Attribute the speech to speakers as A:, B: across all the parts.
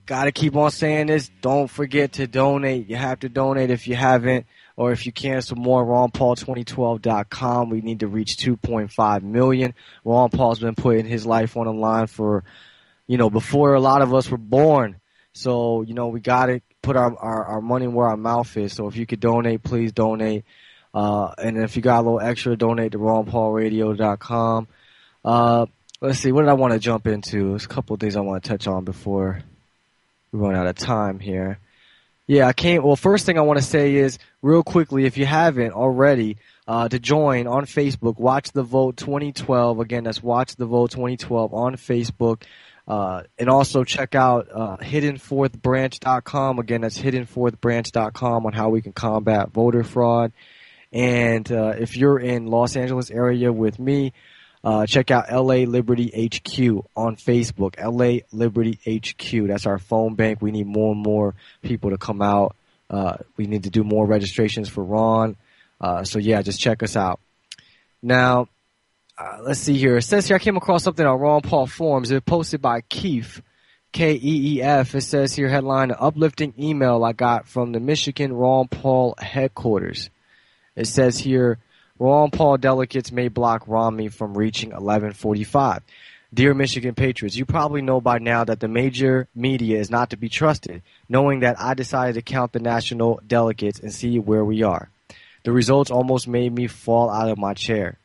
A: Got to keep on saying this. Don't forget to donate. You have to donate if you haven't, or if you can, some more. RonPaul2012.com. We need to reach 2.5 million. Ron Paul's been putting his life on the line for, before a lot of us were born. So, we got to put our money where our mouth is. So if you could donate, please donate. And if you got a little extra, donate to RonPaulRadio.com. Let's see, what did I want to jump into? There's a couple of things I want to touch on before we run out of time here. Yeah, first thing I want to say is, real quickly, if you haven't already, to join on Facebook, Watch the Vote 2012. Again, that's Watch the Vote 2012 on Facebook. And also check out hiddenfourthbranch.com. Again, that's hiddenfourthbranch.com on how we can combat voter fraud. And if you're in Los Angeles area with me, check out LA Liberty HQ on Facebook. LA Liberty HQ. That's our phone bank. We need more and more people to come out. We need to do more registrations for Ron. So yeah, just check us out. Now, let's see here. It says here, I came across something on Ron Paul forums. It was posted by Keef, Keef. It says here, headline, an uplifting email I got from the Michigan Ron Paul headquarters. It says here, Ron Paul delegates may block Romney from reaching 1145. Dear Michigan Patriots, you probably know by now that the major media is not to be trusted, knowing that I decided to count the national delegates and see where we are. The results almost made me fall out of my chair.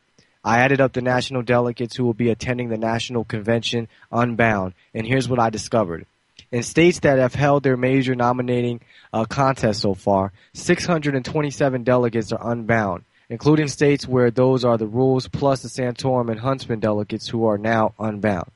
A: I added up the national delegates who will be attending the national convention unbound, and here's what I discovered. In states that have held their major nominating contests so far, 627 delegates are unbound, including states where those are the rules, plus the Santorum and Huntsman delegates who are now unbound.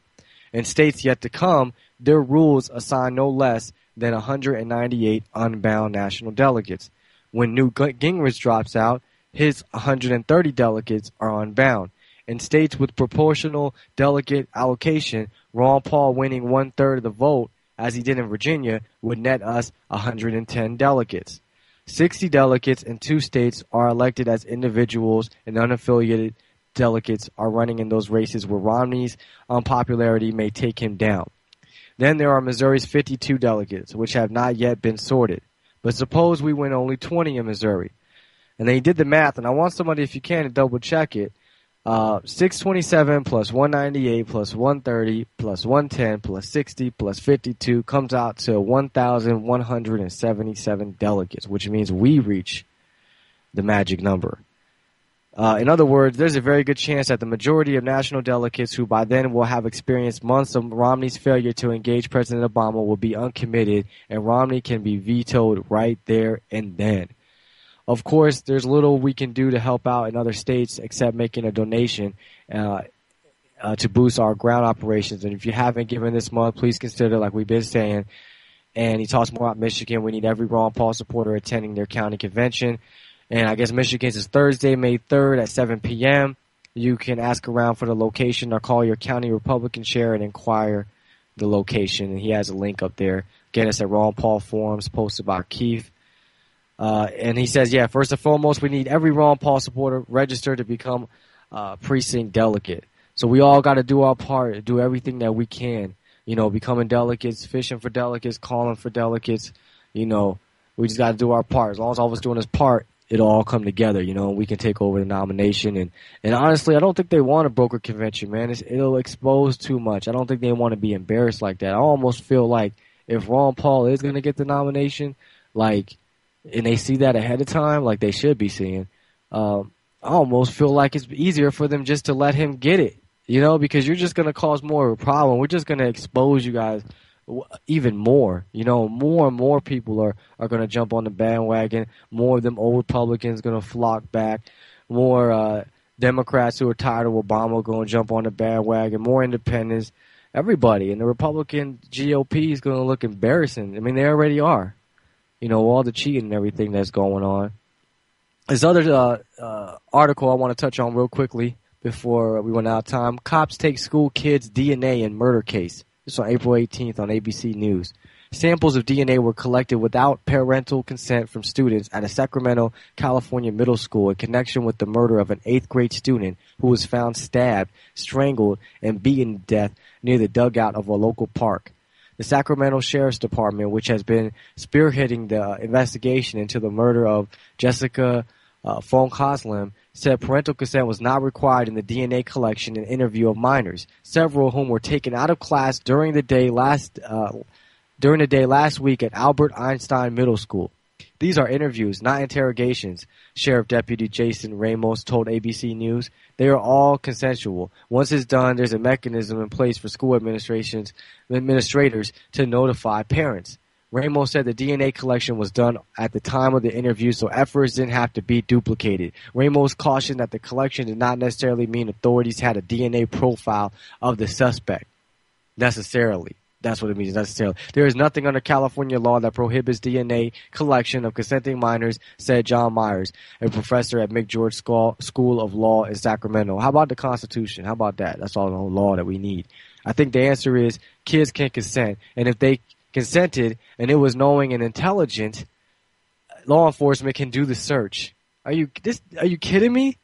A: In states yet to come, their rules assign no less than 198 unbound national delegates. When Newt Gingrich drops out, his 130 delegates are unbound. In states with proportional delegate allocation, Ron Paul winning 1/3 of the vote, as he did in Virginia, would net us 110 delegates. 60 delegates in 2 states are elected as individuals, and unaffiliated delegates are running in those races where Romney's unpopularity may take him down. Then there are Missouri's 52 delegates, which have not yet been sorted. But suppose we win only 20 in Missouri. And they did the math, and I want somebody, if you can, to double check it. 627 plus 198 plus 130 plus 110 plus 60 plus 52 comes out to 1,177 delegates, which means we reach the magic number. In other words, there's a very good chance that the majority of national delegates who by then will have experienced months of Romney's failure to engage President Obama will be uncommitted, and Romney can be vetoed right there and then. Of course, there's little we can do to help out in other states except making a donation to boost our ground operations. And if you haven't given this month, please consider, like we've been saying. And he talks more about Michigan. We need every Ron Paul supporter attending their county convention. And I guess Michigan's is Thursday, May 3rd at 7 p.m. You can ask around for the location or call your county Republican chair and inquire the location. And he has a link up there. Again, it's at Ron Paul forums posted by Keith. And he says, yeah, first and foremost, we need every Ron Paul supporter registered to become precinct delegate. So we all got to do our part, do everything that we can, becoming delegates, fishing for delegates, calling for delegates. We just got to do our part. As long as all of us doing his part, it'll all come together, and we can take over the nomination. And honestly, I don't think they want a broker convention, man. It'll expose too much. I don't think they want to be embarrassed like that. I almost feel like if Ron Paul is going to get the nomination, and they see that ahead of time, like they should be seeing, I almost feel like it's easier for them just to let him get it, because you're just going to cause more of a problem. We're just going to expose you guys even more. More and more people are going to jump on the bandwagon. More of them old Republicans going to flock back. More Democrats who are tired of Obama going to jump on the bandwagon. More independents. Everybody. And the Republican GOP is going to look embarrassing. I mean, they already are. All the cheating and everything that's going on. This other article I want to touch on real quickly before we run out of time. Cops take school kids' DNA in murder case. This is on April 18th on ABC News. Samples of DNA were collected without parental consent from students at a Sacramento, California middle school in connection with the murder of an 8th grade student who was found stabbed, strangled, and beaten to death near the dugout of a local park. The Sacramento Sheriff's Department, which has been spearheading the investigation into the murder of Jessica Phone Coslam, said parental consent was not required in the DNA collection and interview of minors, several of whom were taken out of class during the day last week at Albert Einstein Middle School. These are interviews, not interrogations, Sheriff Deputy Jason Ramos told ABC News. They are all consensual. Once it's done, there's a mechanism in place for school administrators to notify parents. Ramos said the DNA collection was done at the time of the interview, so efforts didn't have to be duplicated. Ramos cautioned that the collection did not necessarily mean authorities had a DNA profile of the suspect. Necessarily. That's what it means, necessarily. There is nothing under California law that prohibits DNA collection of consenting minors, said John Myers, a professor at McGeorge School of Law in Sacramento. How about the Constitution? How about that? That's all the law that we need. I think the answer is kids can consent. And if they consented and it was knowing and intelligent, law enforcement can do the search. Are you kidding me?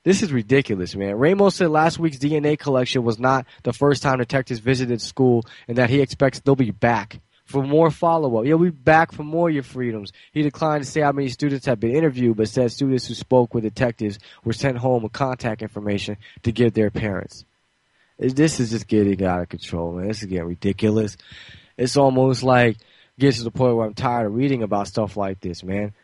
A: This is ridiculous, man. Ramos said last week's DNA collection was not the first time detectives visited school and that he expects they'll be back for more follow-up. We'll be back for more of your freedoms. He declined to say how many students have been interviewed, but said students who spoke with detectives were sent home with contact information to give their parents. This is just getting out of control, man. This is getting ridiculous. It's almost like gets to the point where I'm tired of reading about stuff like this, man.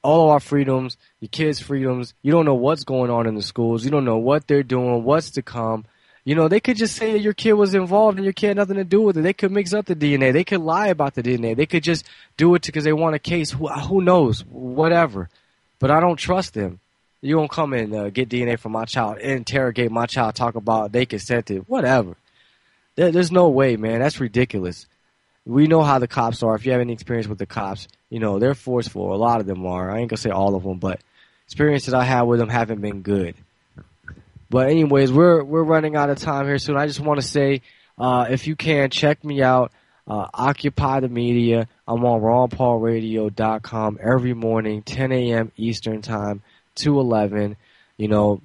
A: All of our freedoms, your kids' freedoms, you don't know what's going on in the schools. You don't know what they're doing, what's to come. You know, they could just say your kid was involved and your kid had nothing to do with it. They could mix up the DNA. They could lie about the DNA. They could just do it because they want a case. Who knows? Whatever. But I don't trust them. You won't come and get DNA from my child, interrogate my child, talk about they consented. Whatever. There's no way, man. That's ridiculous. We know how the cops are. If you have any experience with the cops, you know, they're forceful. A lot of them are. I ain't going to say all of them, but experiences I had with them haven't been good. But anyways, we're running out of time here soon. I just want to say, if you can, check me out, Occupy the Media. I'm on ronpaulradio.com every morning, 10 a.m. Eastern Time to 11. You know,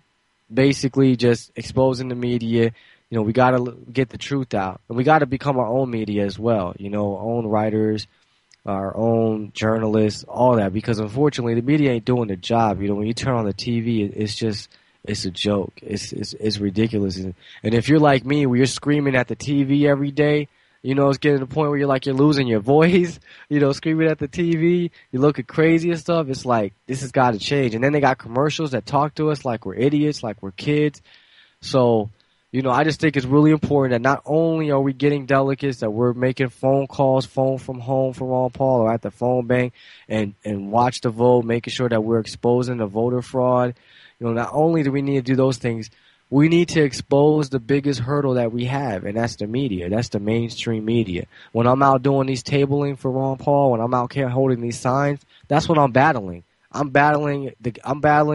A: basically just exposing the media. You know, we got to get the truth out. And we got to become our own media as well. You know, our own writers, our own journalists, all that. Because unfortunately, the media ain't doing the job. You know, when you turn on the TV, it's a joke. It's ridiculous. And if you're like me, where you're screaming at the TV every day, you know, it's getting to the point where you're losing your voice, you know, screaming at the TV, you're looking crazy and stuff. It's like, this has got to change. And then they got commercials that talk to us like we're idiots, like we're kids. So, you know, I just think it's really important that not only are we getting delegates, that we're making phone calls, phone from home for Ron Paul or at the phone bank and watch the vote, making sure that we're exposing the voter fraud. You know, not only do we need to do those things, we need to expose the biggest hurdle that we have, and that's the media. That's the mainstream media. When I'm out doing these tabling for Ron Paul, when I'm out here holding these signs, that's what I'm battling. I'm battling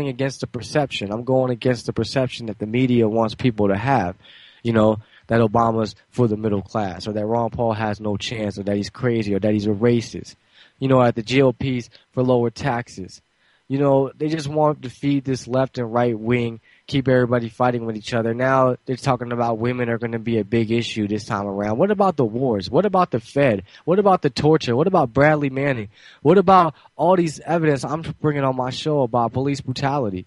A: against the perception. I'm going against the perception that the media wants people to have. You know, that Obama's for the middle class, or that Ron Paul has no chance, or that he's crazy, or that he's a racist. You know, at the GOP's for lower taxes. You know, they just want to feed this left and right wing, keep everybody fighting with each other. Now they're talking about women are going to be a big issue this time around. What about the wars? What about the Fed? What about the torture? What about Bradley Manning? What about all these evidence I'm bringing on my show about police brutality?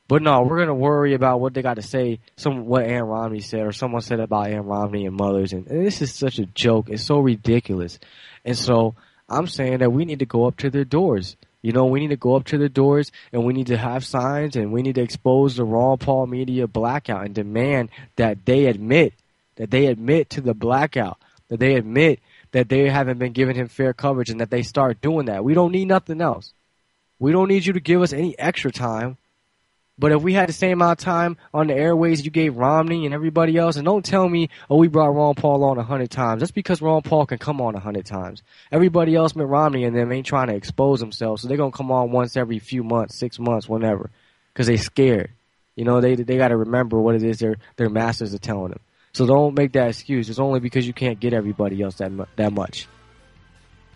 A: But no, we're going to worry about what they got to say, what Ann Romney said or someone said about Ann Romney and mothers. And this is such a joke. It's so ridiculous. And so I'm saying that we need to go up to their doors. You know, we need to go up to the doors and we need to have signs and we need to expose the Ron Paul media blackout and demand that they admit to the blackout, that they admit that they haven't been giving him fair coverage and that they start doing that. We don't need nothing else. We don't need you to give us any extra time. But if we had the same amount of time on the airways you gave Romney and everybody else, and don't tell me, oh, we brought Ron Paul on 100 times. That's because Ron Paul can come on 100 times. Everybody else, Mitt Romney and them, ain't trying to expose themselves, so they're going to come on once every few months, 6 months, whenever, because they scared. You know, they got to remember what it is their masters are telling them. So don't make that excuse. It's only because you can't get everybody else that much.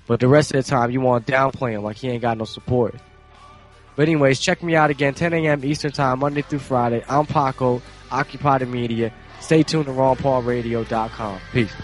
A: But the rest of the time, you want to downplay him like he ain't got no support. But anyways, check me out again, 10 a.m. Eastern Time, Monday through Friday. I'm Paco, Occupy the Media. Stay tuned to RonPaulRadio.com. Peace.